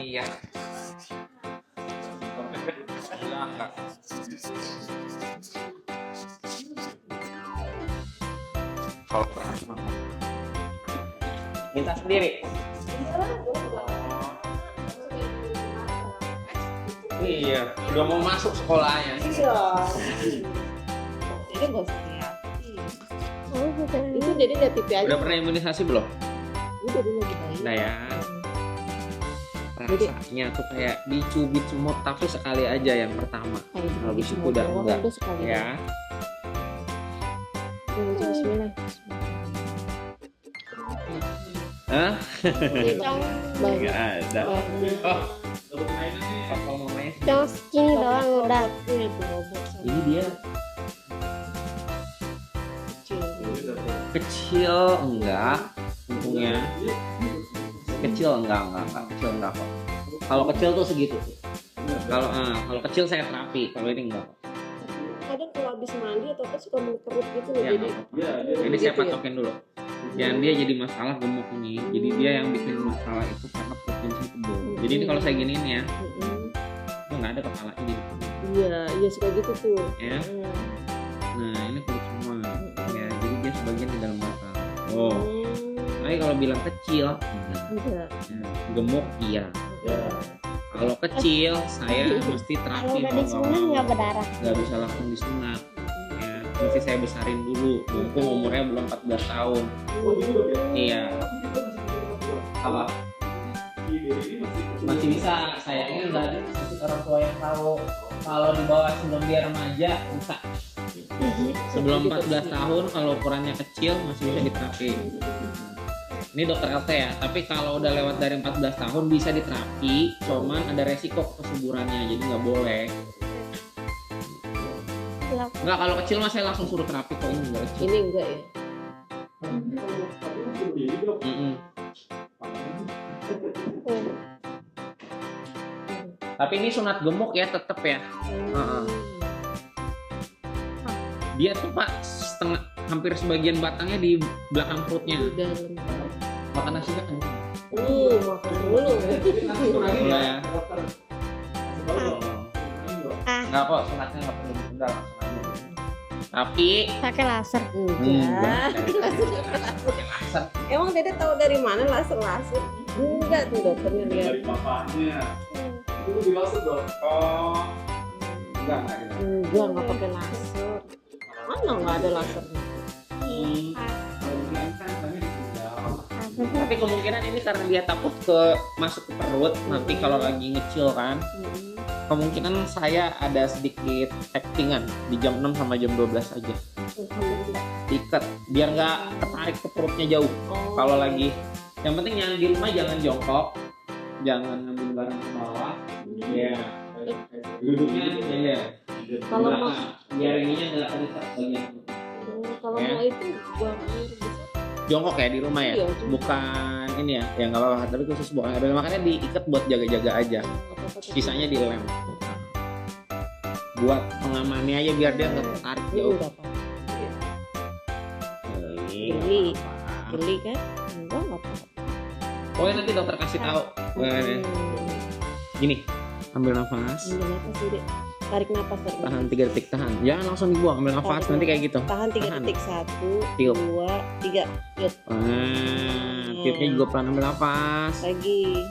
Iya. Enggak. Kalau minta sendiri. Iya, udah mau masuk sekolahnya. Iya. Jadi nggak usah hati. Itu jadi lihat TV aja. Udah pernah imunisasi belum? Udah dulu lagi bayi. Nah ya. Rasanya tuh kayak dicubit semut tapi sekali aja yang pertama. Habis itu udah enggak. Ya. Bismillah. Hah? Banyak. Enggak ada. Oh. Apa mau main? Yang segini doang udah. Ini dia kecil enggak? Untungnya kecil enggak kecil enggak kok. Kalau kecil tuh segitu tuh. Kalau kecil saya terapi, kalau ini enggak. Kadang kalau habis mandi atau apa suka mengerut gitu loh. Ya, Jadi ini saya gitu ya? patokin dulu. Yang dia jadi masalah gemuk ini. Jadi dia yang bikin masalah itu karena provinsi tebal. Jadi ini kalau saya giniin ya, itu nggak ada kepala ini. Iya suka gitu tuh. Ya. Nah ini kulit semua. Ya, jadi dia sebagian di dalam batang. Oh. Tapi kalau bilang kecil, enggak. Ya, gemuk iya. Kalau kecil, saya mesti terapi. Kalau udah disunat nggak berdarah. Nggak bisa langsung disunat. Ya, mesti saya besarin dulu. Mumpung umurnya belum 14 tahun. Iya. Apa? Masih bisa. Sayangnya nggak ada orang tua yang tahu. Kalau di bawah sebelum dia remaja bisa. Sebelum 14 tahun kalau ukurannya kecil masih bisa diterapi. Ini dokter LT ya, tapi kalau udah lewat dari 14 tahun bisa diterapi, cuman ada resiko kesuburannya, jadi nggak boleh. Nggak, kalau kecil mah saya langsung suruh terapi kok, ini enggak kecil. Ini enggak ya. Tapi ini sunat gemuk ya, tetep ya. Dia tuh Pak setengah, hampir sebagian batangnya di belakang perutnya. Di dalam. Makan nasinya kan? Makan dulu. Iya ya. Nggak kok, sunatnya nggak perlu ditunda langsung aja. Tapi Pakai laser. Enggak. laser. Emang Dede tahu dari mana laser? Enggak tuh dokternya lihat. Dari papanya. Itu lebih langsung dong. Oh, enggak. Enggak pakai laser. Mana nggak ada lasernya? Tapi kemungkinan ini karena dia takut ke masuk ke perut nanti kalau lagi ngecil kan. Kemungkinan saya ada sedikit actingan di jam 6 sama jam 12 aja. Diikat biar nggak ketarik ke perutnya jauh. Kalau lagi, yang penting yang di rumah jangan jongkok, jangan ngambil barang ke bawah. Ya, duduknya ya. Kalau mau biar ininya nggak terikat bagian. kalau mau itu buang air bisa. Jongkok ya di rumah ya, Iya, bukan ini ya nggak apa-apa, tapi khusus buang air, makanya diikat buat jaga-jaga aja, sisanya dilem buat pengamannya aja biar dia nggak tertarik jauh. Geli kan? Enggak apa-apa. Pokoknya nanti dokter kasih tahu. Gini, ambil nafas, Ambil nafas Dede. Tarik nafas tahan 3 detik, tahan, jangan langsung dibuang, ambil nafas nanti kayak gitu. Tahan 3 detik, 1, Tiup. 2, 3, tiup. Tiupnya juga pelan, ambil nafas, Lagi.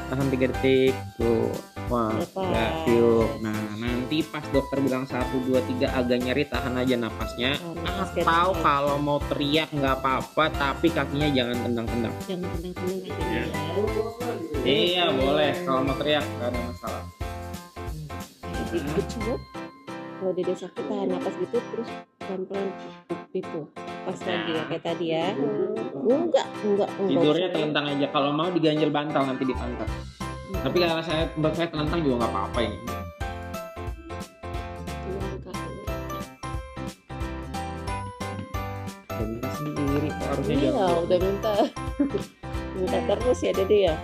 tahan 3 detik, tuh, wah, Lepas. nggak tiup. Nah, nanti pas dokter bilang 1, 2, 3 agak nyeri, tahan aja nafasnya. Atau kalau mau teriak nggak apa-apa, tapi kakinya jangan tendang-tendang. Jangan tendang-tendang kakinya ya. Iya boleh, kalau mau teriak nggak ada masalah. Coba kalau Dede sakit tahan napas gitu terus pelan-pelan gitu pas lagi ya kayak tadi ya. Enggak Tidurnya telentang aja, kalau mau diganjel bantal nanti di pantat. Tapi kalau menurut saya telentang juga nggak apa-apa ini. Udah minta sendiri, kok harusnya Iya jauh. udah minta terus ya Dede ya.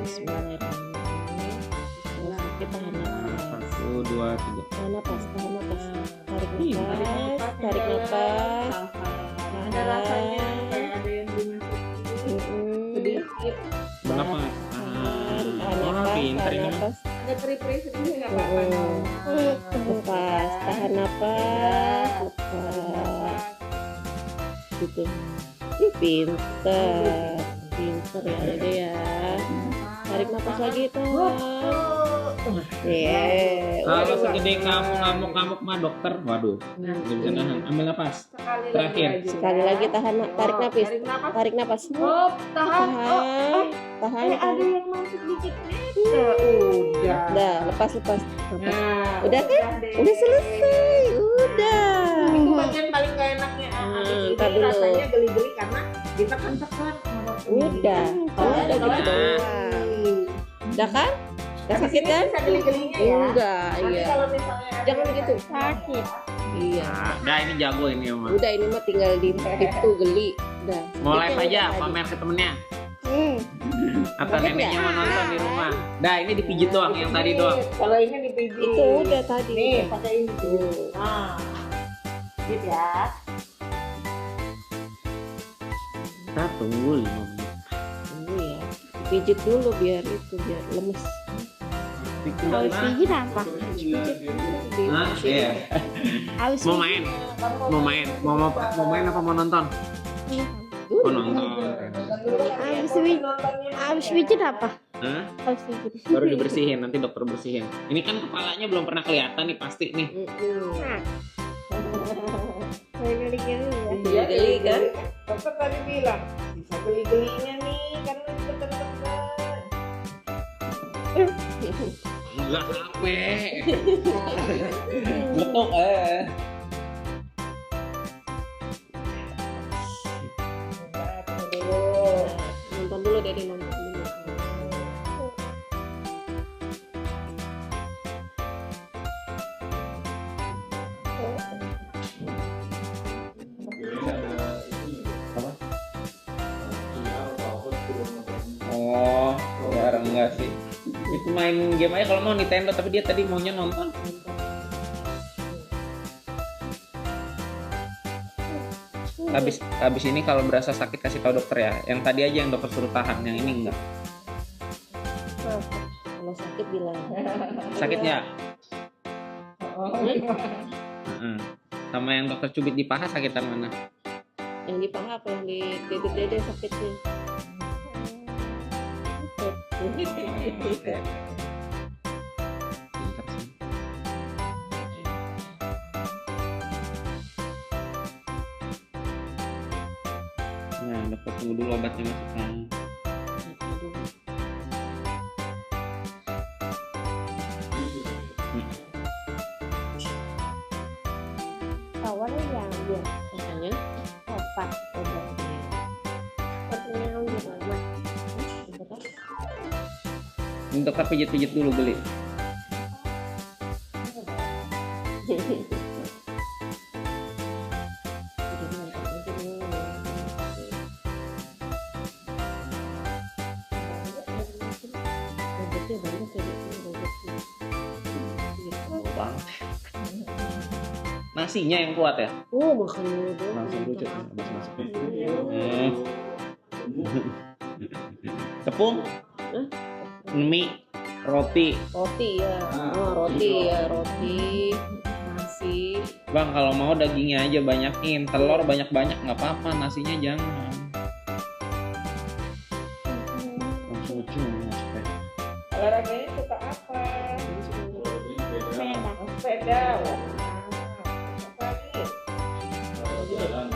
Bismillahirrahmanirrahim. Kita tahan nafas. 1, 2, 3. Tahan nafas. Tarik nafas. Tarik nafas. Ada rasanya kayak ada perih-perih sedikit nggak apa-apa dong. Lepas, tahan napas, lepas. Gitu. Ih, pinter ya Dede ya. Tarik napas lagi tuh. Kalau segede kamu ngamuk-ngamuk mah dokter, waduh, nggak bisa nahan. Ambil napas. Terakhir. Sekali lagi tahan, tarik napas. Tarik napas. Hop, tahan. Tahan. Ada yang masuk dikit. Udah, lepas. Nah, Udah kan? deh. Udah selesai. Udah. Itu bagian paling gak enaknya. Habis ntar ini dulu. rasanya geli-geli karena kita kan tekan. Udah. Udah gitu doang. Udah kan? Udah sakit kan? Bisa geli-gelinya ya. Enggak, Nanti iya. kalau misalnya Jangan begitu. Sakit. Iya. Nah, ini jago ini Oma. Udah ini mah tinggal di itu geli. Udah. Mau live Sedikit aja, udah pamer ke temennya. Hmm. Atau Pamer neneknya ya? mau nonton di rumah. Dah, ini dipijit doang, yang tadi doang. kalau ini dipijit. Itu udah tadi. Nih, pakai ini tuh. Nah. Gitu ya. Kita tunggu 5 menit. Tunggu ya. Pijit dulu biar lemes. Harus pijit apa? Hah? Iya. Harus Mau main? Mau main apa mau nonton? Mau nonton. Harus pijit apa? Hah? Harus pijit. Baru dibersihin, nanti dokter bersihin. Ini kan kepalanya belum pernah kelihatan nih pasti nih. Iya, geli kan? Dokter tadi bilang bisa geli-gelinya nih karena tekan-tekan. Enggak capek. Letuk Nonton dulu Dede, nonton dulu. Oh, jarang enggak sih. Itu main game aja kalau mau Nintendo, tapi dia tadi maunya nonton. Habis ini kalau berasa sakit kasih tahu dokter ya. Yang tadi aja yang dokter suruh tahan, yang ini enggak. Kalau sakit bilang. Sakit nggak? Sama yang dokter cubit di paha sakitan mana? Yang di paha apa yang di Dede sakitnya? Nah, dokter tunggu dulu obatnya masukkan. Tawar yang dia Makanya obat. obatnya. Katanya di rumah. Ini dokter pijit-pijit dulu beli. Nasinya yang kuat ya? Oh, makan dulu dong. Langsung lucut. Tepung, mie, roti. Roti ya. Oh, roti ya, roti. Nasi. Bang, kalau mau dagingnya aja banyakin, telur banyak-banyak nggak apa-apa, nasinya jangan. Langsung lucu. Olahraganya suka apa? Sepeda. Sepeda. Apa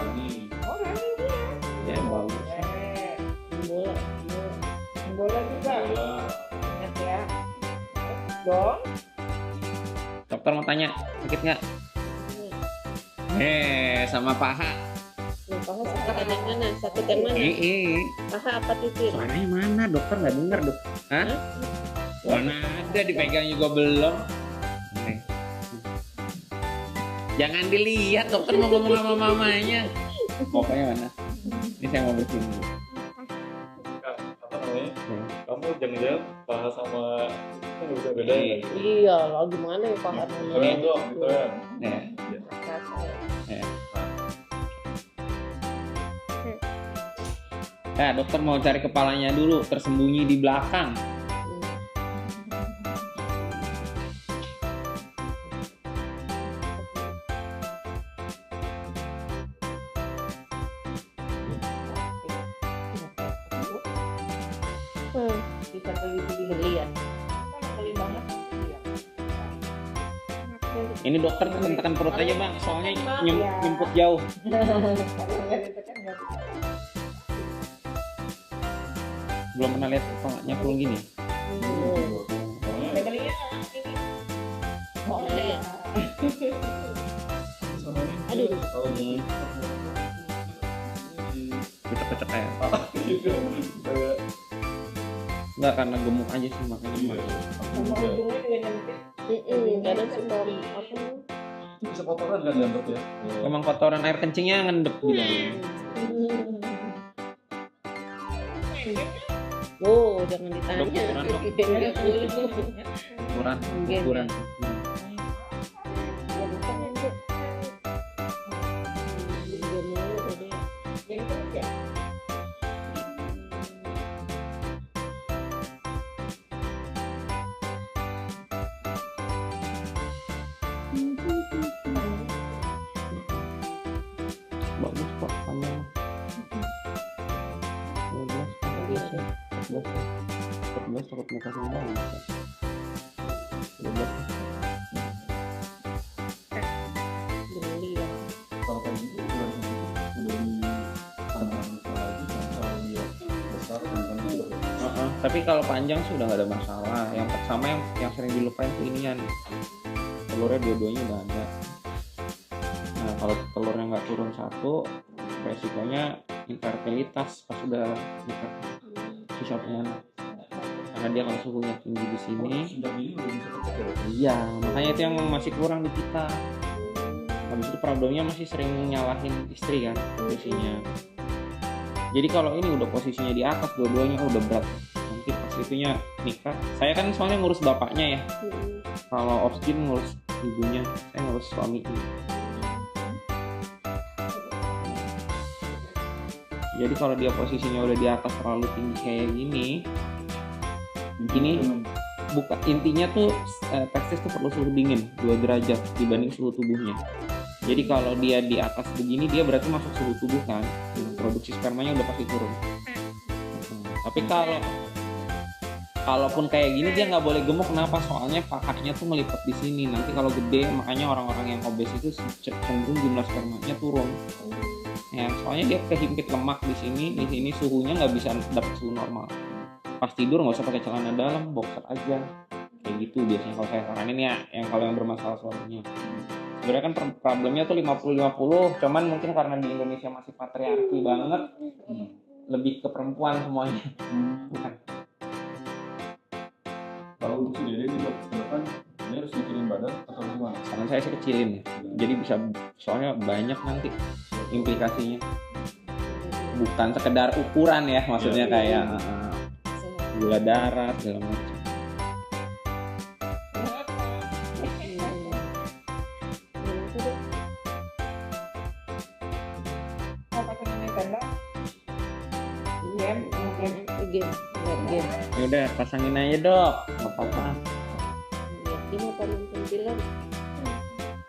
lagi? Oh, running dia. Ya bagus. Bola. Bola juga. Enak ya. Dong. Dokter mau tanya, sakit nggak? Sama paha. Nah, paha sakit yang mana? Sakit yang mana? Paha apa titik? Suaranya mana? Dokter nggak dengar dok. Hah? Mana ada dipegang juga belum. Nih. Jangan dilihat, dokter mau ngomong sama mamanya. Pokoknya mana? Ini saya mau bersihin dulu. Apa namanya? Kamu jangan-jangan paha sama kan nggak bisa beda ya? Iya lah, gimana ya paha? Keren dong, keren. Nih. Nah, dokter mau cari kepalanya dulu, tersembunyi di belakang. Bisa geli-geli Geli ya. Kalau geli banget. Iya. Ini dokter tekan perut aja bang, soalnya Ya. nyemput jauh. Kalau nggak ditekan nggak bisa. Belum pernah lihat kok nyemplung gini. Ada gelinya ini. Oh iya. Aduh. Kita kocok kayak. Kayak Enggak karena gemuk aja sih makanya. Sama ujungnya juga nyempit. Kadang suka apa? itu bisa kotoran kan dianggap ya. Emang kotoran air kencingnya ngendep gitu. Oh, jangan ditanya. Ukuran, Dok. Ukuran, Mungkin, ukuran. Ya bukan nanti. Dia mau tadi. Jadi terus ya. Bagus kok panjang. 14 takut muka sama banget. 12. Geli ya. Kalau kayak gitu udah di tangan lagi kan kalau dia besar kan sudah. Tapi kalau panjang sih udah nggak ada masalah. Yang pertama yang sering dilupain tuh inian. Telurnya dua-duanya udah ada. Nah kalau telurnya nggak turun satu, resikonya infertilitas pas udah nikah. Susahnya anak. Karena dia kalau suhunya tinggi di sini. Sudah gini udah bisa kecek ya. Iya, makanya itu yang masih kurang di kita. Habis itu problemnya masih sering nyalahin istri kan posisinya. Jadi kalau ini udah posisinya di atas dua-duanya udah berat. Nanti pas itunya nikah. Saya kan soalnya ngurus bapaknya ya. Kalau Osjin ngurus ibunya, saya ngurus suaminya. Jadi kalau dia posisinya udah di atas terlalu tinggi kayak gini, bukan intinya tuh testis tuh perlu suhu dingin 2 derajat dibanding suhu tubuhnya. Jadi kalau dia di atas begini dia berarti masuk suhu tubuh kan, produksi spermanya udah pasti turun. Tapi kalaupun kayak gini dia nggak boleh gemuk, kenapa? Soalnya pakaknya tuh melipat di sini. Nanti kalau gede, makanya orang-orang yang obes itu cenderung jumlah spermanya turun. Ya, soalnya dia kehimpit lemak di sini suhunya nggak bisa dapat suhu normal. Pas tidur nggak usah pakai celana dalam, boxer aja. Kayak gitu biasanya kalau saya saranin ya, yang kalau yang bermasalah suaminya. Sebenarnya kan problemnya tuh 50-50, cuman mungkin karena di Indonesia masih patriarki banget, lebih ke perempuan semuanya. Bukan. Kalau untuk si Dede juga ke depan dia harus kecilin badan atau gimana? Saran saya sih kecilin ya. Jadi bisa, soalnya banyak nanti implikasinya. Bukan sekedar ukuran ya, maksudnya kayak gula darah segala macam. Mau pakai ini tenda? Game. Game. Ya udah pasangin aja dok, nggak apa-apa. Ini apa nonton film?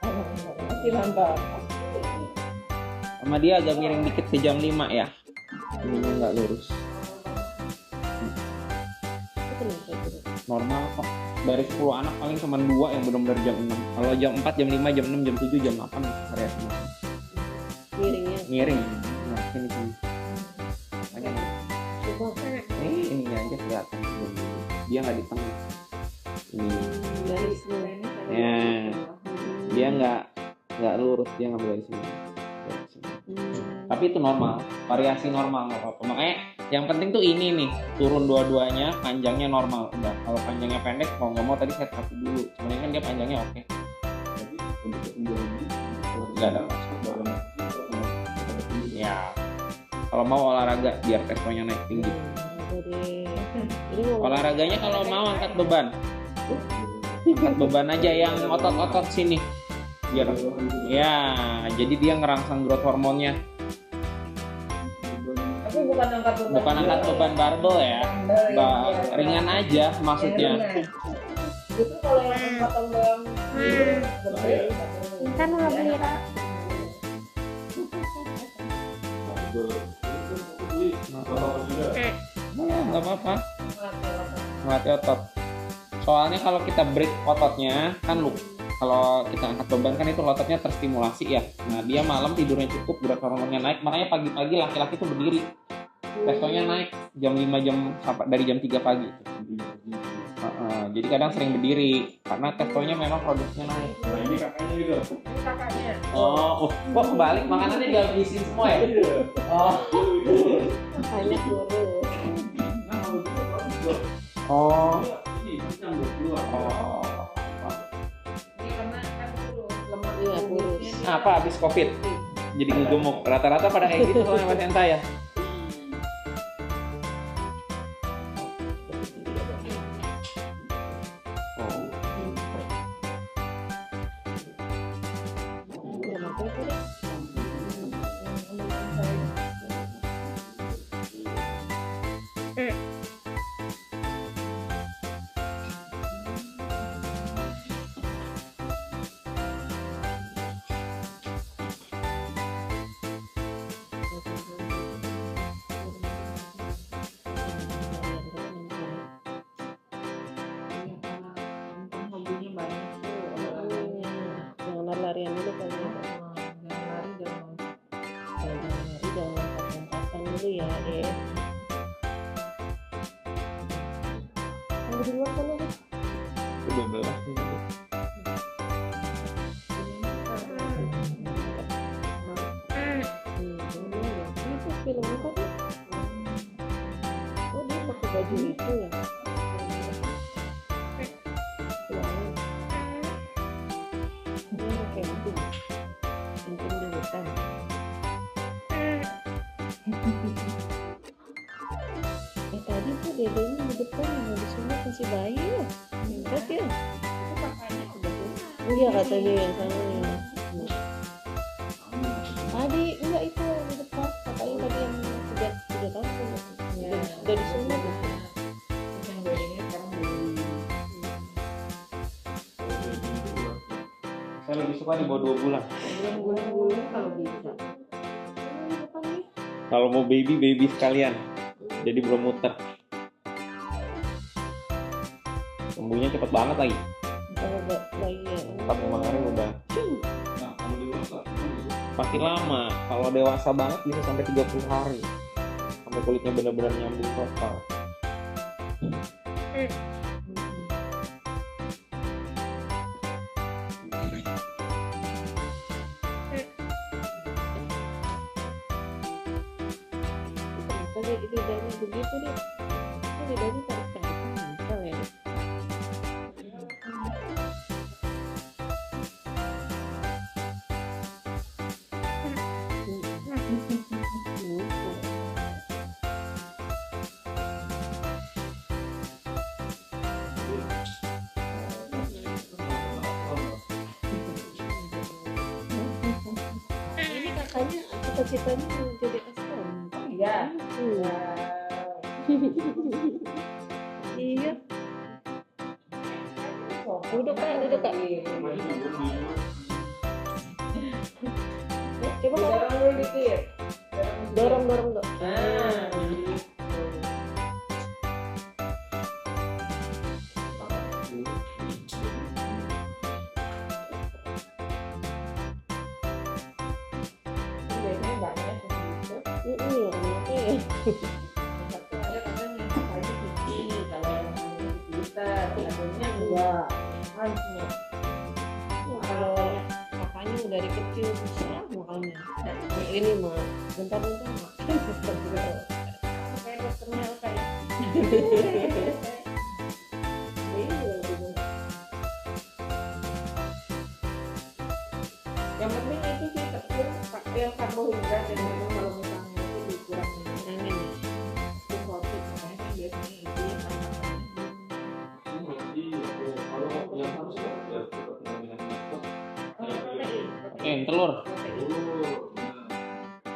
Masih nonton. Sama dia agak miring dikit ke jam 5 ya. Ininya nggak lurus. Itu kenapa itu? Normal kok. Dari 10 anak paling cuma 2 yang benar-benar jam 6. Kalau jam 4, jam 5, jam 6, jam 7, jam 8 variasi. Miringnya. Miring. Nah, sini sini. Makanya Coba. ininya aja kelihatan. Dia nggak di tengah. Ini. Garisnya. Ya. Dia nggak lurus, dia ngambil dari sini. Dari sini. Tapi itu normal, variasi normal nggak apa-apa. Makanya yang penting tuh ini nih, turun dua-duanya, panjangnya normal. Udah, kalau panjangnya pendek, mau nggak mau tadi saya satu dulu. Sebenarnya kan dia panjangnya oke. Jadi untuk keunggulan ini Nggak ada masalah. Ya, kalau mau olahraga biar testonya naik tinggi. Ini mau Olahraganya kalau mau angkat beban, angkat beban aja yang otot-otot sini. Biar, ya, jadi dia ngerangsang growth hormonnya. Tapi bukan angkat beban. Bukan angkat beban barbel ya, ringan aja maksudnya. Itu kalau yang angkat beban gede. Ntar nggak beli Ra. Nggak apa-apa. Melatih otot. Soalnya kalau kita break ototnya kan kalau kita angkat beban kan itu ototnya terstimulasi ya. Nah dia malam tidurnya cukup, berat hormonnya naik, makanya pagi-pagi laki-laki tuh berdiri. Testonya naik jam 5 jam sampai dari jam 3 pagi. Jadi kadang sering berdiri karena testonya memang produksinya naik. Nah ini kakaknya juga. Ini kakaknya. Oh, kok kebalik makanannya dihabisin semua ya? Oh. Banyak guru. Oh. Ini yang keluar. Oh. Ini karena kan kurus, lemak. Iya, kurus. Apa habis COVID? Jadi gemuk. Rata-rata pada kayak gitu soalnya pasien saya. Lemaknya itu deh. Hobinya banyak tuh. Jangan lari-larian dulu kali ya. Jangan lari, jangan Jangan lari, jangan lompat-lompatan dulu ya, deh. Ambil di luar sana deh. 12 nih. Itu film apa tuh? Oh dia pakai baju itu ya? Wow. Dia mau camping. Camping di hutan. Tadi tuh dedenya di depan yang di sunat masih bayi ya? Hebat ya? itu kakaknya udah Oh iya katanya yang sana ya. Tadi enggak itu yang di depan. Katanya tadi yang tiga tahun tuh. Udah disunat. yang bedanya sekarang belum. Saya lebih suka di bawah 2 bulan. Belum guling-guling kalau bisa. Di depan nih. Kalau mau baby sekalian. Jadi belum muter. Tumbuhnya cepet banget lagi. Kalau bayi ya. 45 hari udah. Nah kalau dewasa, Makin lama. Kalau dewasa banget bisa sampai 30 hari. Sampai kulitnya benar-benar nyambung total. Kenapa dia lidahnya begitu deh? Kok lidahnya tarik-tarik kenapa ya? Ini kakaknya cita-citanya mau jadi astronot. Iya. Iya. Duduk kak, duduk kak. Coba kak, Dorong dulu dikit. dorong dong. Nah. Biasanya banyak begitu. Iya, anaknya ya. Satu ada kadang yang kepalanya kecil, kalau yang ada di Twitter, adanya enggak. Kan semua. Kalau kakaknya udah dari kecil susah makanya. Ini mah bentar-bentar makan. Kayak dokternya kayak. Yang penting itu sih tepung yang karbohidrat dan memang kalau misalnya itu dikurangin Kurangin ya. itu roti makanya kan biasanya itu yang makan. kalau yang harus ya kita pengambilan otot. Protein. Oke, telur.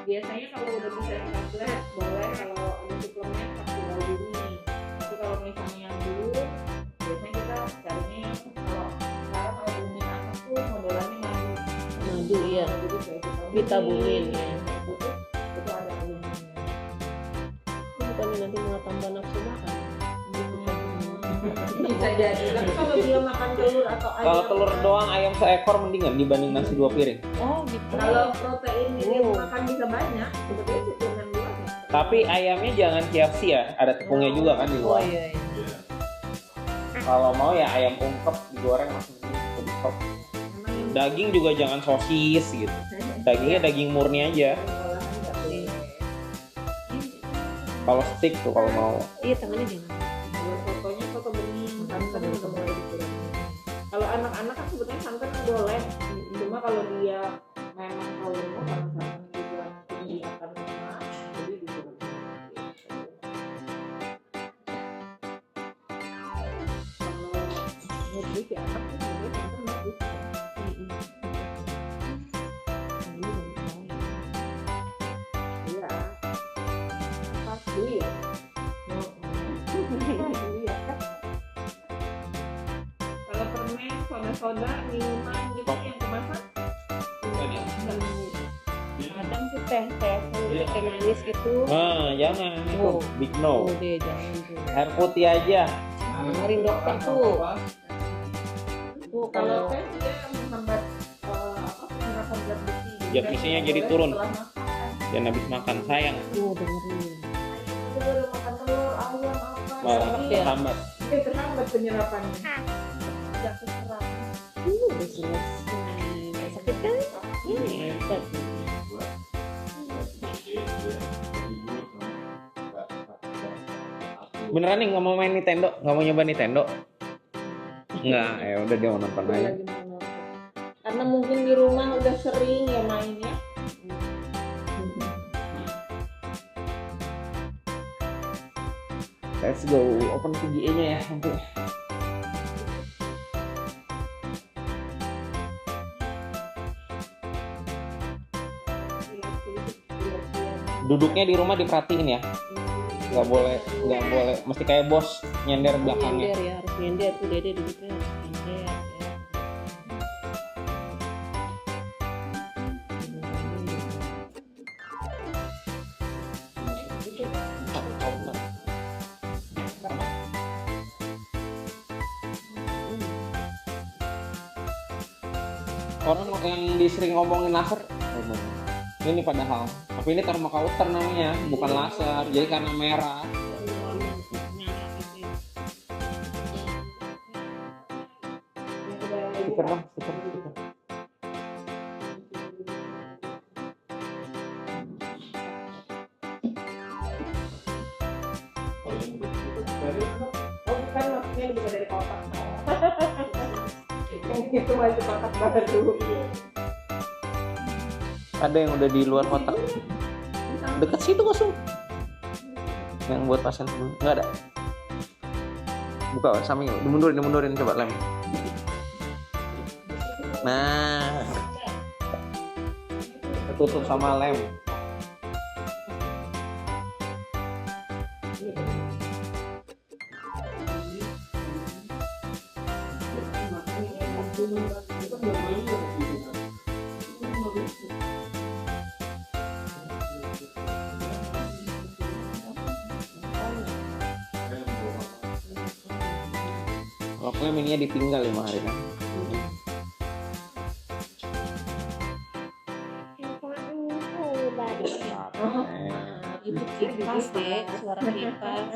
Biasanya kalau udah bisa yang tablet boleh, kalau ada suplemen pasti albumi. Tapi kalau misalnya yang dulu biasanya kita carinya yang kalau sekarang albumi anak tuh modelannya madu. Madu ya. Jadi kayak Vitamin ya. Itu ada albuminnya. Bukannya nanti malah tambah nafsu makan. Bisa jadi. Tapi kalau dia makan telur atau ayam, Kalau telur doang ayam seekor mendingan dibanding nasi 2 piring. Oh gitu. kalau protein dia makan bisa banyak, sebetulnya suplemen luar ya. Tapi ayamnya jangan KFC ya, ada tepungnya juga kan di Oh luar. iya. Kalau mau ya ayam ungkep digoreng langsung di stop. Memang yang Daging juga jangan sosis gitu. Dagingnya daging murni aja. olahan nggak boleh. Kalau steak tuh kalau mau. Iya tangannya jangan. Kalau fotonya foto bening, santan juga boleh dikurangi. Kalau anak-anak kan sebetulnya santan boleh, cuma kalau dia memang kalau mau karena santan juga tinggi akan lemak, jadi dikurangi. Kalau mau si anak tuh sebenarnya santan bagus. Iya. Pas beli ya. Beli ya kan. Kalau permen, soda-soda, minuman gitu yang kemasan. Kadang sih teh teh manis gitu. Nah, jangan itu Oh. big no. Oh deh jangan tuh. Air putih aja. Dengerin dokter tuh. Tuh Kalau kalau teh dia menghambat penyerapan zat besi. Zat besinya jadi turun. Setelah makan. Jangan habis makan sayang. tuh dengerin. Itu baru makan telur, ayam apa. Malah Iya, terhambat. dia terhambat penyerapannya. Tidak terserap. Udah selesai. Nggak sakit kan? Hebat. Beneran nih nggak mau main Nintendo? Nggak mau nyoba Nintendo? Nggak, ya udah dia mau nonton Dia aja. lagi mau nonton. Karena mungkin di rumah udah sering ya mainnya. Let's go, open VGA-nya ya nanti. Duduknya di rumah diperhatiin ya, nggak boleh, mesti kayak bos nyender belakangnya. Nyender ya harus nyender tuh dede duduknya harus nyender ya. Orang yang disering ngomongin laser, ini padahal, tapi ini thermocouter namanya, bukan laser, jadi karena merah. Stiker dong, stiker. Oh bukan, maksudnya lebih dari kotak. Yang itu masih kotak baru. Ada yang udah di luar kotak, dekat situ kosong. Yang buat pasien sebelum, nggak ada. Buka samping, dimundurin coba lem. Nah, tertutup sama lem. Kalau lem ininya ditinggal 5 hari kan. Itu kipas deh, suara kipas.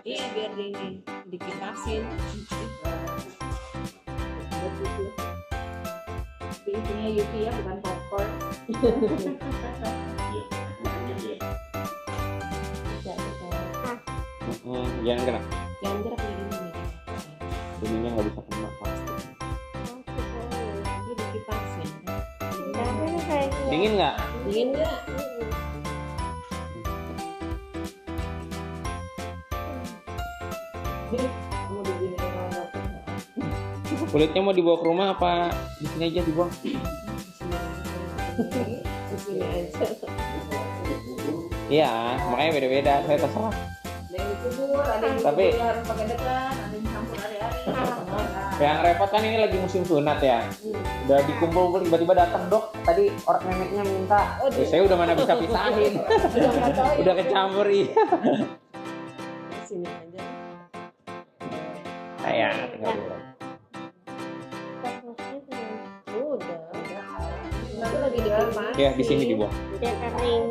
Iya biar dikipasin. Tapi isinya Yuki ya, bukan popcorn. Jangan gerak, Jangan gerak dari ini. jadinya nggak bisa kena plastik. Itu dikipasin. Dingin nggak? Dingin nggak? Kamu begini sama dokter. Kulitnya mau dibawa ke rumah apa di sini aja dibuang? Di sini aja. Iya, makanya beda-beda. Saya terserah. Ada yang dikubur, ada yang Tapi- dikubur harus pakai dekan, ada yang campur hari-hari. Yang repot kan ini lagi musim sunat ya. Udah dikumpul tiba-tiba datang, dok. Tadi orang neneknya minta. Saya udah mana bisa pisahin. Udah kecampur iya. Di sini aja. ya, tinggal dulu. Udah. Aku lagi di kamar. Ya di sini di bawah. Udah kering.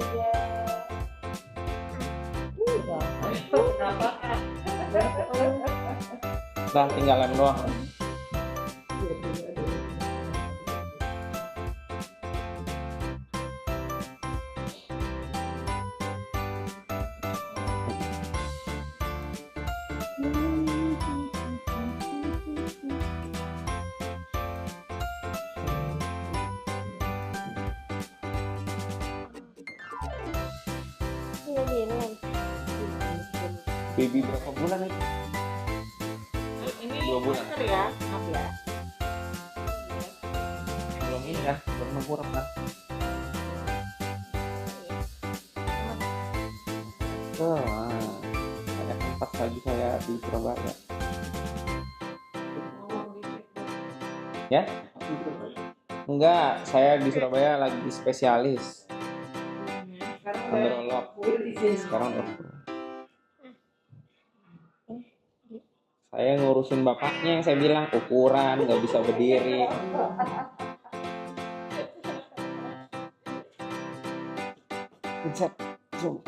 Kenapa? Nah, tinggal lem doang. Iya bilang. Baby berapa bulan nih? Ini 2 bulan. masker ya, maaf ya. Belum ini ya, belum mengurap kan? Ada tempat lagi saya di Surabaya. Ya? Enggak, saya di Surabaya lagi spesialis Sekarang androlog. di sini. Sekarang dokter. Saya ngurusin bapaknya yang saya bilang ukuran nggak bisa berdiri. Pencet zoom.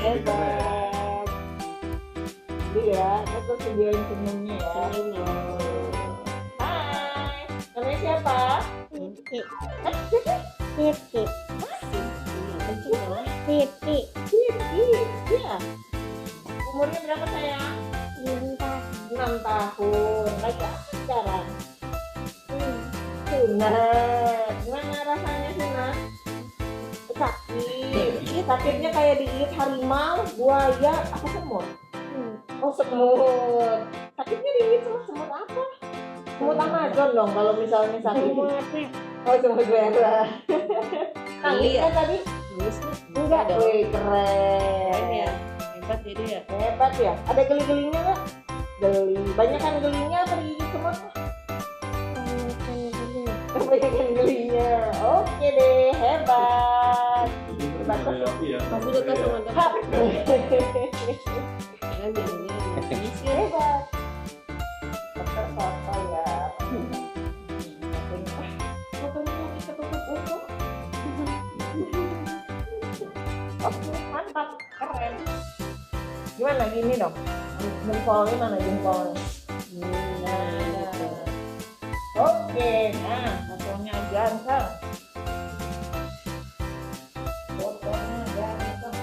Hebat. Iya, betul sediain senyumnya ya. Hai, namanya siapa? Titi. Hah, siapa? Titi. Titi. Titi. Iya. Umurnya berapa sayang? 6 tahun. Lagi apa sekarang? Sunat. Gimana rasanya sunat? Sakit. Sakitnya kayak digigit harimau, buaya, apa semut? Oh semut. Sakitnya digigit sama semut apa? Semut Amazon dong kalau misalnya sakit. Oh semut merah. Nangisnya tadi? Enggak. Wih keren. Ya, hebat jadi ya. Hebat ya. Ada geli-gelinya nggak? Geli. Banyak kan gelinya apa digigit semut? Banyak gelinya. Oke deh, hebat. Kamu dekat sama dokter. Hap. Kan jadinya Hebat. Dokter foto ya. Fotonya mau diketutup untuk. Oke, mantap, keren. Gimana gini dong? Jempolnya mana jempolnya? Oke, nah fotonya ganteng. Fotonya ganteng.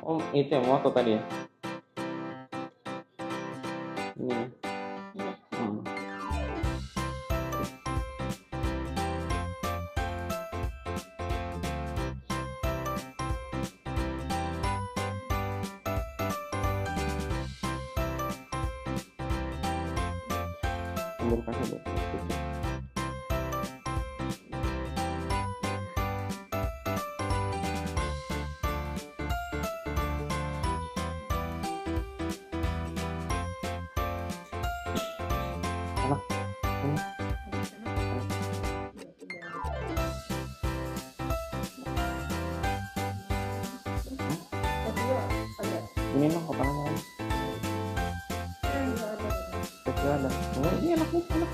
Oh, itu yang moto tadi ya? Ini ya? Hmm. Ambil kasih buat tutup. Ini mah kepalanya lagi. Kecil ada. Oh, ini enak nih, enak.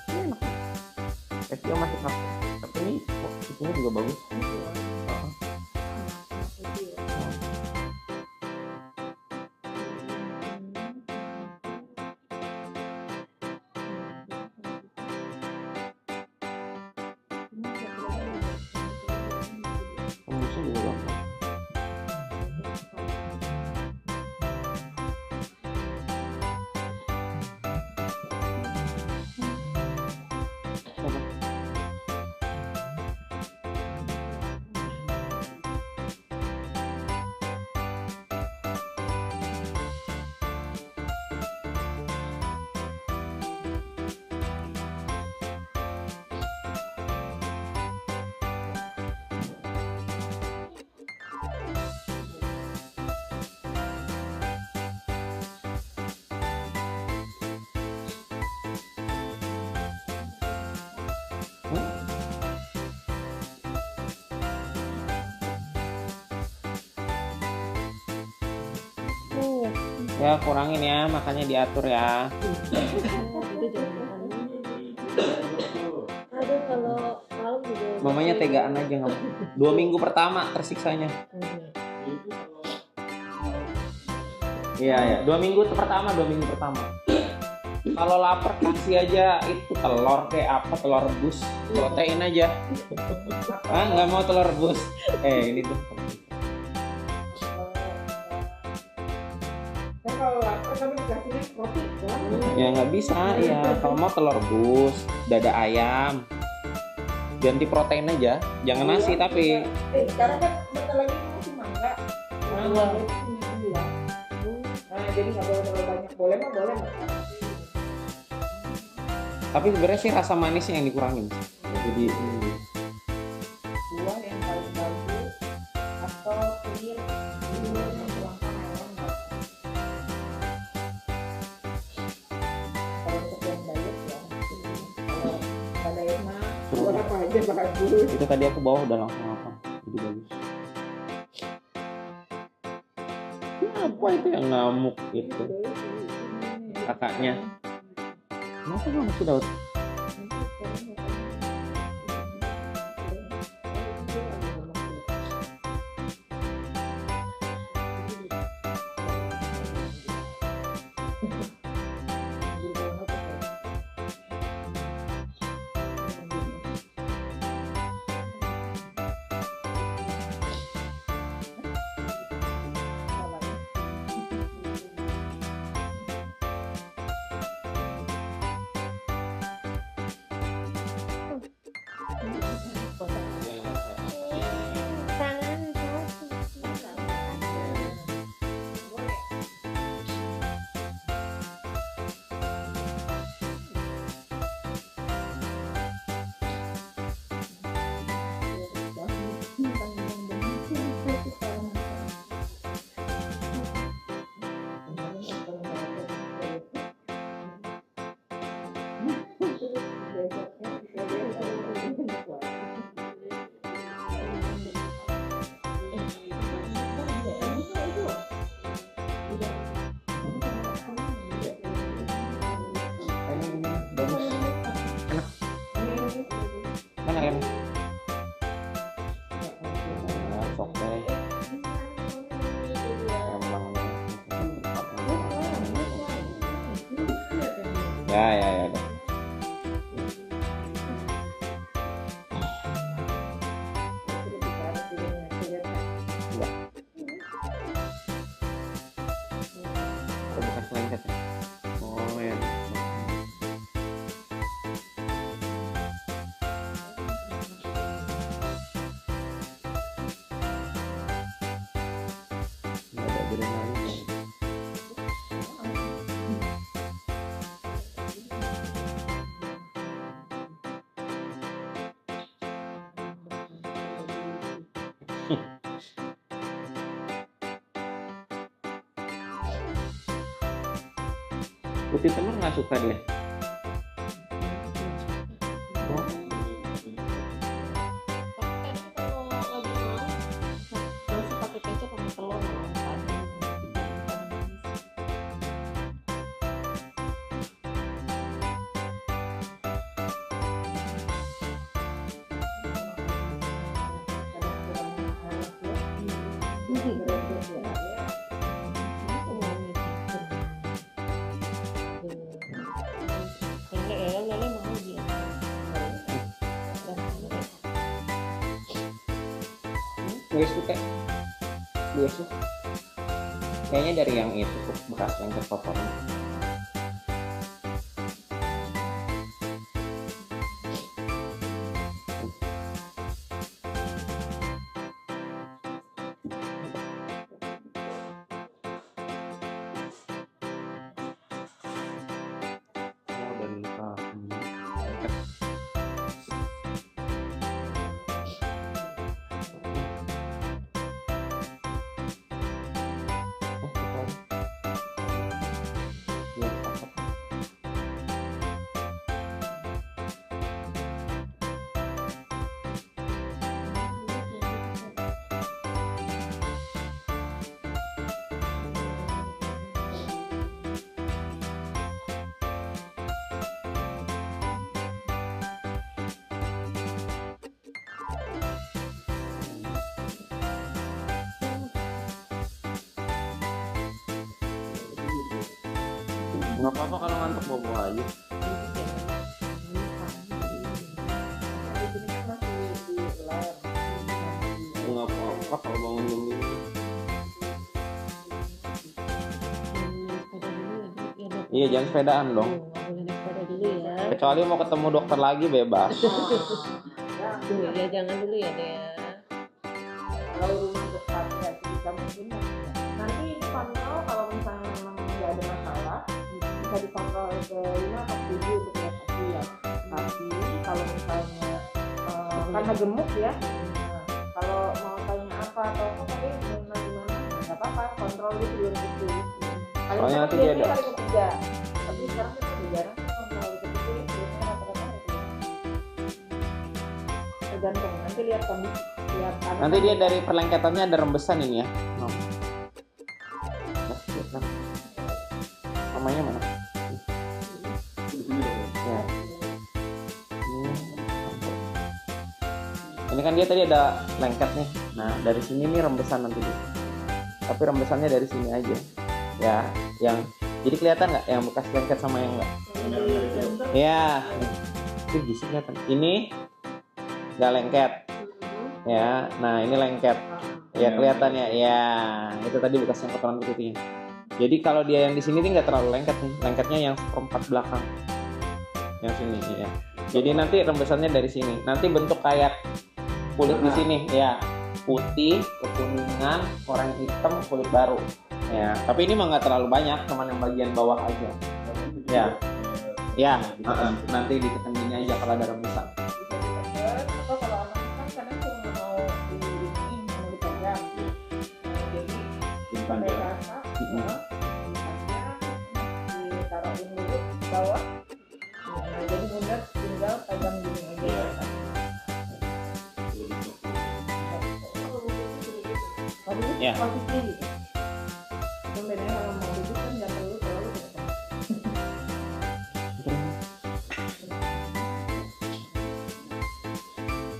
Ini enak. Kecil masih enak. Tapi ini, oh, ini juga bagus. Tembusnya juga gampang. Coba. Ya kurangin ya, makanya diatur ya. Dede jangan makan. Aduh kalau malam juga. Mamanya tegaan aja nggak. 2 minggu pertama tersiksanya. Iya ya, 2 minggu pertama. Kalau lapar kasih aja itu telur kayak apa, telur rebus, protein aja. Ah nggak mau telur rebus. Ini tuh. Kan kalau lapar tapi dikasihnya roti doang. Ya nggak bisa ya. Kalau mau telur rebus, dada ayam, ganti protein aja. Jangan nasi tapi. Sekarang kan bentar lagi musim mangga. Mangga itu bulan. Nah, jadi nggak boleh terlalu banyak. Boleh mah. Tapi sebenarnya sih rasa manisnya yang dikurangin. Jadi Buah yang paling bagus atau pil langka melon nggak? Kalau untuk yang diet ya. Kalau nggak diet mah buat apa aja bagus. itu tadi aku bawa udah langsung apa? Jadi bagus. Apa itu yang ngamuk itu? Kakaknya. Kenapa ngamuk sih Daud? Tangan Bagus. Enak. Mana kan? Oke. Emang. Ya. Udah. Oh, bukan lengket ya? Oh ya. Nggak ada adrenalin. Putih Timur nggak suka dia. Oh, Kalau lagi mau masih pakai kecap sama telur malah. Lele mau dia. gue suka. Gue suka. Kayaknya dari yang itu bekas lengket potongan. Oh, dari lengket. Oh, Nggak apa-apa kalau ngantuk bobo aja. Di sini kan masih di lab. Nggak apa-apa kalau bangun jam 5. Iya, jangan sepedaan dong. Nggak boleh naik sepeda dulu ya. Kecuali mau ketemu dokter lagi bebas. Ya jangan dulu ya deh. Kalau rumah dekat ya bisa mungkin nanti dipantau kalau misalnya memang nggak ada masalah bisa dipantau ke 5 atau 7 untuk lihat kaki ya. Tapi kalau misalnya karena gemuk ya, kalau mau tanya apa atau apa gimana nggak apa-apa, kontrol dulu dulu itu. Soalnya nanti dia ada. Kali ketiga, tapi sekarang kita udah jarang sih kontrol kali ketiga, biasanya rata-rata itu. Tergantung, nanti lihat kondisi. Nanti dia dari perlengketannya ada rembesan ini ya. Namanya mana? Di sini dong. Ya. Ini kan dia tadi ada lengket nih. Nah dari sini nih rembesan nanti dia. Tapi rembesannya dari sini aja. Ya, yang jadi kelihatan nggak yang bekas lengket sama yang enggak? Ya, itu bisa kelihatan. Ini nggak lengket. Ya, nah ini lengket. Ya kelihatannya. Ya, itu tadi bekasnya kotoran putihnya. Jadi kalau dia yang di sini nih nggak terlalu lengket nih. Lengketnya yang seperempat belakang. Yang sini ya. Jadi nanti rembesannya dari sini. Nanti bentuk kayak kulit di sini ya. Putih, kekuningan, oranye hitam, kulit baru. Ya, tapi ini mah nggak terlalu banyak, cuman yang bagian bawah aja. Ya. Ya, nanti ditekan gini aja kalau ada rembesan. Bisa dipegang, atau kalau anak kan kadang cuma mau diinin, mau dipegang. Jadi pakai rasa, misalnya ditaruhin dulu ke bawah. Nah, jadi bunda tinggal pegang gini aja. Ya. Posisi gitu. Yang bedanya kalau mau duduk kan nggak perlu terlalu ke depan.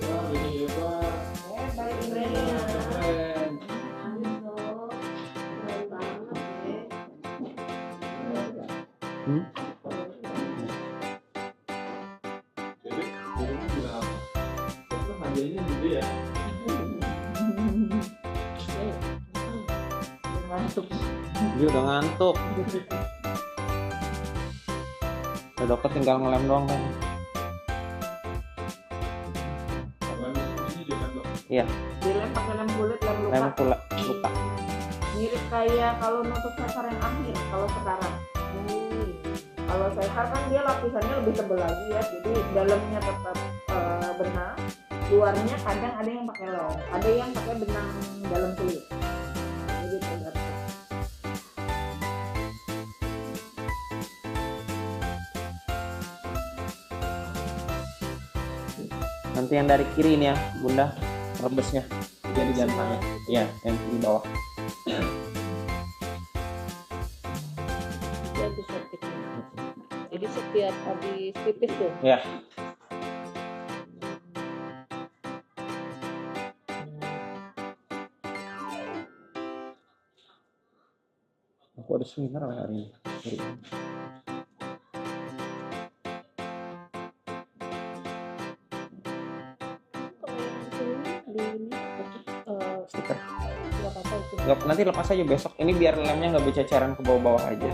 Wah, ini hebat. Balik Indonesia. Keren. Jadi bilang apa? Itu hadiahnya gede ya. Masuk. Dia udah ngantuk. Ya, dokter tinggal ngelem doang kan. Kalau ini juga kan dok. Iya, Dilem pakai lem kulit, lem luka. lem luka. Mirip kayak kalau nutup sesar yang akhir kalau sekarang. Kalau sesar kan dia lapisannya lebih tebal lagi ya, jadi dalamnya tetap benang, luarnya kadang ada yang pakai lem, ada yang pakai benang dalam kulit. Jadi tergantung. Nanti yang dari kiri ini ya, bunda, rembesnya. Jadi jantungnya. Iya, yang di bawah. Bagus optiknya. Jadi setiap habis pipis tuh. Ya. Aku ada seminar hari ini. Kalau yang di ini Stiker. nggak apa-apa itu. Nggak, nanti lepas aja besok. Ini biar lemnya nggak berceceran ke bawah-bawah aja.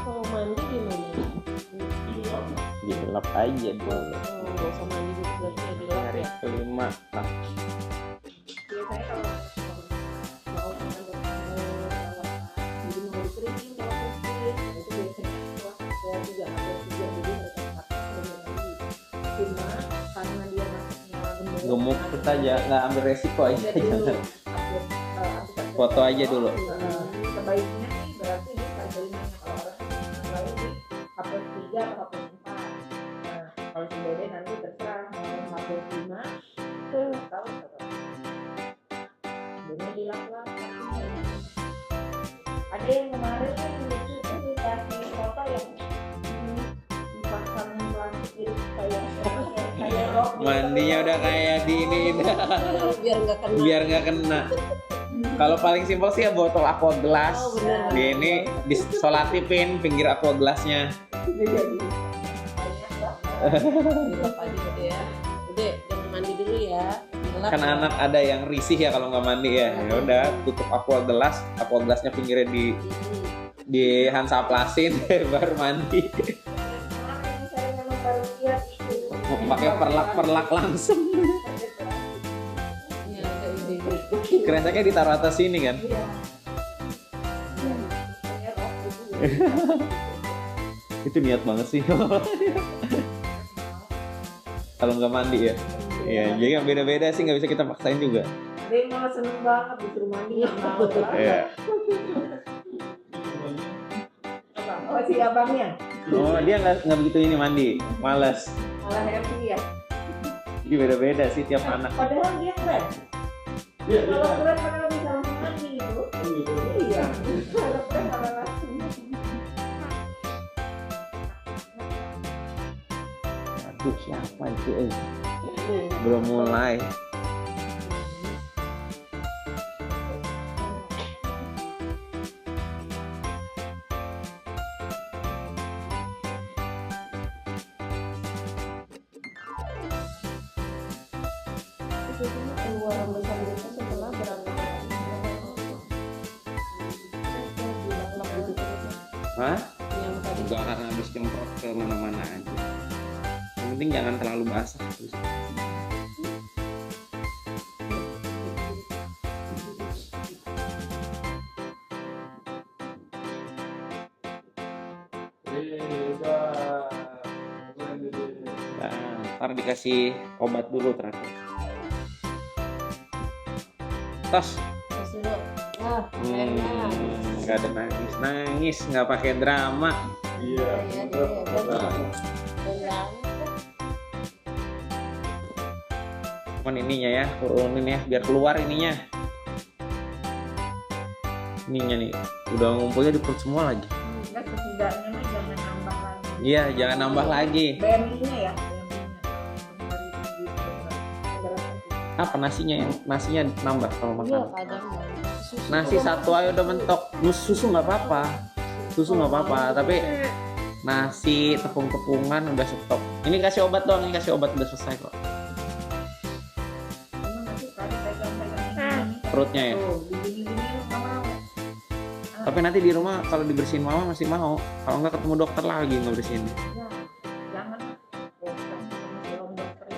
Kalau mandi gimana? Dilap aja dulu. Nggak usah mandi dulu berarti ya dilap Hari ya. kelima. Nah, Biasanya kalau mau mengambil jadi mau dikeringin kalau putih, nah itu biasanya setelah ada 3 atau 3 jadi mereka pakai lagi. Cuma karena dia masuknya gemuk kita aja nggak ambil resiko aja. Lihat dulu Jangan. update Foto aja dulu. Sebaiknya sih berarti di sajainannya kalau orang lalu di upload 3 atau upload 4. Nah kalau si Dede nanti terserah mau upload 5 tahu atau ini dilap-lap kemarin kan lucu tuh dikasih foto yang dipasang plastik gitu kayak rok gitu. Mandinya udah kayak di ini dah. Biar nggak kena. Biar nggak kena. Kalau paling simpel sih ya botol aqua gelas. Oh, bener. Ini disolatifin pinggir aqua gelasnya. Dilap aja udah ya. Udah jangan mandi dulu ya. Dilap Kan ya. anak ada yang risih ya kalau nggak mandi ya. Ya udah tutup aqua gelasnya pinggirnya di hansaplasin baru mandi. Kemarin saya memang baru lihat itu. Pakai perlak langsung. Iya, ada ide. Kereseknya ditaruh atas sini kan. Iya. Kayak rok gitu. Itu niat banget sih. Kalau nggak mandi ya. Iya, jadi yang beda-beda sih nggak bisa kita paksain juga. Ada yang malah seneng banget disuruh mandi nggak mau. Iya. Oh si abangnya Oh dia nggak begitu ini mandi, males. malah happy ya. Jadi beda-beda sih tiap anak. Padahal dia keren. Iya, Kalau keren padahal bisa langsung mandi gitu. Iya. Kalau keren malah langsung. Aduh siapa itu? Belum mulai. Keluaran besar itu setelah berapa? Hah? Yang tadi Enggak akan habis semprot ke mana-mana aja. Yang penting jangan terlalu basah. Nah, ntar dikasih obat dulu terakhir. Tos. terus dulu. Nah, enak. Nggak ada nangis nggak pakai drama. Iya. Iya, deh. Benar. Cuman ininya ya, turunin ya, biar keluar ininya. Ininya nih, udah ngumpulnya di perut semua lagi. Enggak setidaknya mah jangan nambah lagi. Iya, jangan nambah lagi. BMI-nya ya. Apa nasinya nambah kalau Iya, makan? kadang mau. Susu Nasi juga satu ayo udah mentok. Susu nggak apa-apa. Susu nggak apa-apa, tapi nasi tepung-tepungan udah stop. Ini kasih obat doang, ini kasih obat udah selesai kok. Emang nanti tadi pegang-pegang ini. Perutnya ya. Tuh, digini-gini nggak mau. Tapi nanti di rumah kalau dibersihin mama masih mau. Kalau nggak ketemu dokter lagi nggak bersihin. Ya, jangan. Bosan sama si om dokter.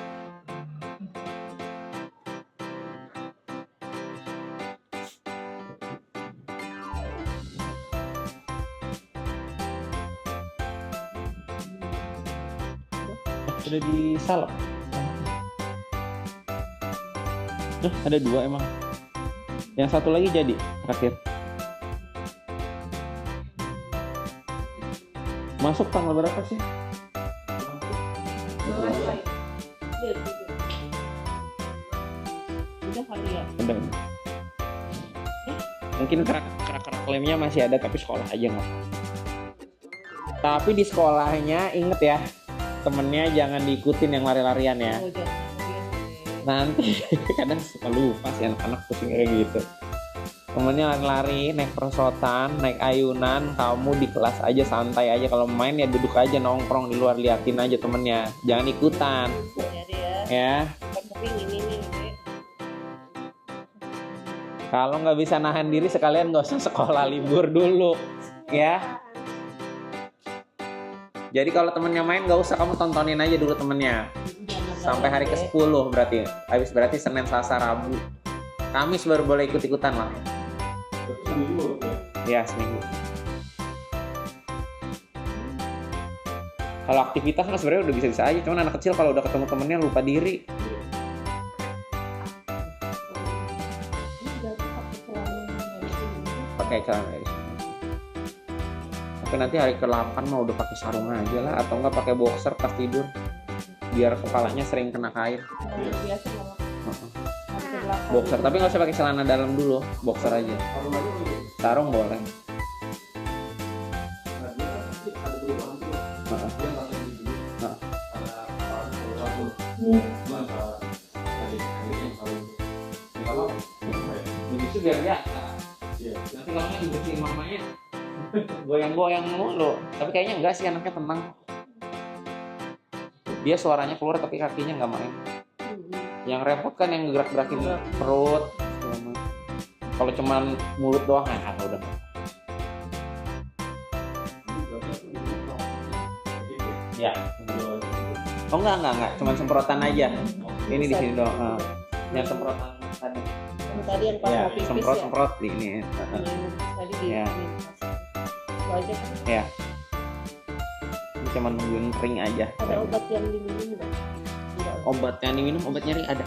Sudah disalep. Ada 2 emang. Yang satu lagi jadi terakhir. Masuk tanggal berapa sih? udah kali ya. Udah. Mungkin kerak lemnya masih ada tapi sekolah aja nggak. Tapi di sekolahnya inget ya, temennya jangan diikutin yang lari-larian ya. Oh, jangan. Nanti kadang suka lupa sih anak-anak pusing kayak gitu. Temennya lari-lari, naik perosotan, naik ayunan, kamu di kelas aja santai aja. Kalau main ya duduk aja nongkrong di luar, liatin aja temennya. Jangan ikutan, Jadi ya. ya. Tapi ini nih. Kalau nggak bisa nahan diri sekalian nggak usah sekolah, libur dulu, ya. Jadi kalau temennya main nggak usah, kamu tontonin aja dulu temennya. Sampai hari ke-10 berarti. Habis berarti Senin, Selasa, Rabu. Kamis baru boleh ikut-ikutan lah. Ya, seminggu. Kalau aktivitas kan sebenarnya udah bisa-bisa aja. Cuman anak kecil kalau udah ketemu temennya lupa diri. Pakai celana dari sini. Tapi nanti hari ke-8 mah udah pakai sarung aja lah, atau enggak pakai boxer pas tidur. Biar kepalanya sering kena kain. Biasa malah. Boxer, tapi nggak usah pakai celana dalam dulu, boxer aja. Sarung boleh. masa adik-adik yang tahu kalau begitu biar biasa. ya Nanti kalau nggak dibersihin mamanya goyang-goyang mulu. Tapi kayaknya enggak sih, anaknya tenang. Dia suaranya keluar tapi kakinya nggak main. Yang repot kan yang gerak-gerakin perut. Kalau cuman mulut doang, udah. Ya. Oh enggak, cuman semprotan aja. Ini di sini doang. Yang semprotan tadi. Yang tadi yang pas Ya, mau pipis ya. semprot di ini. Yang tadi di Ya. itu aja kan. Ya. Ini cuman nungguin kering aja. Ada obat yang diminum nggak? Enggak. Obat yang diminum, obat nyeri ada.